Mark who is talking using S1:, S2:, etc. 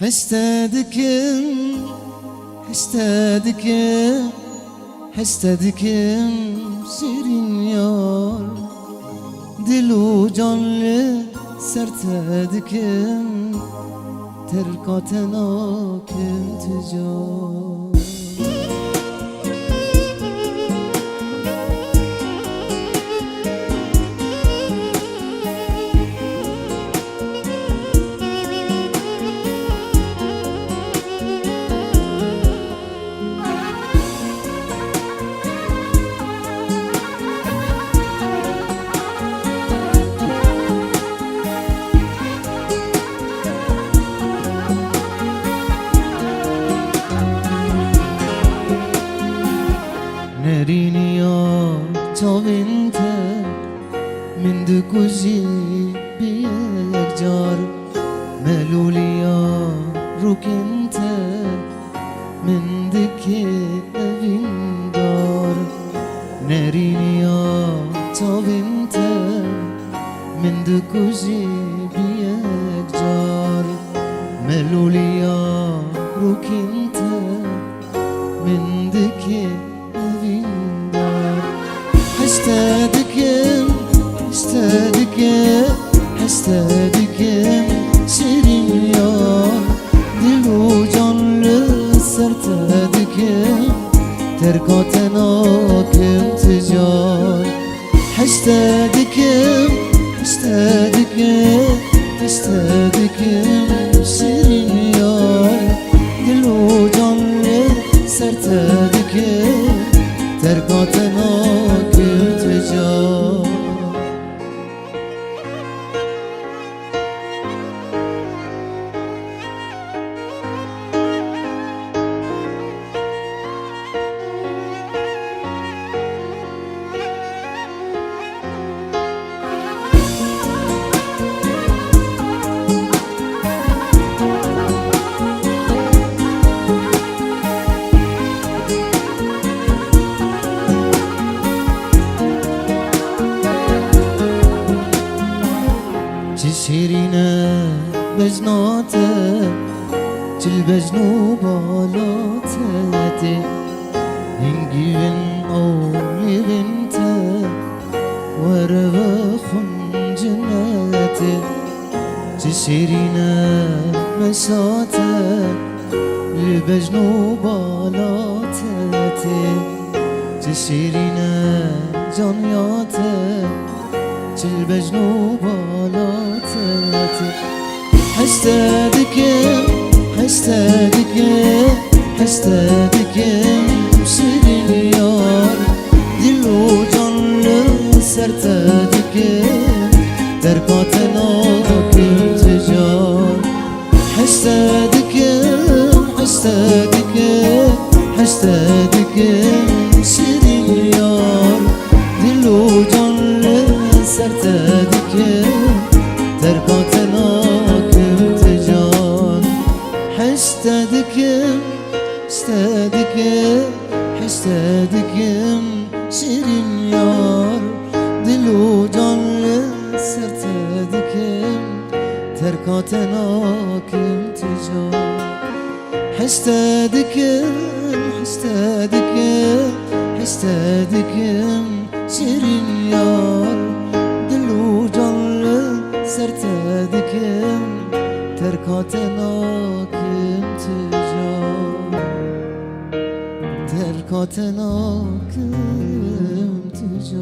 S1: Hestedikim şirin yar Dilu canlı sertedikim Terkaten akim tücar نريني يا جوانت من دكوجي بيك جار ملولي يا روكنت من دكي أبين دار نريني يا جوانت من دكوجي بيك جار ملولي يا روكنت من دكي Hestedikim şirin yar Dilu canlı sertedikim Terkaten akim tücar Hestedikim şirin yar Dilu canlı sertedikim Terkaten akim tücar شيرينة بجناتي چل بجنو بالاتي هنجيبن أولي بنت ورغا خنجناتي شيرينة مساتي لبجنو بالاتي شيرينة جانياتي چل بجنو بالاتي Hestedikim şirin yar Dilu canlı sertedikim Terkaten akim tücar Hestedikim şirin yar Dilu canlı sertedikim Terkaten akim tücar Hestedikim şirin yar Dilu canlı sertedikim Terkaten akim tücar Hestedikim şirin yar Dilu canlı sertedikim Terkaten akim tücar Terkaten akim tücar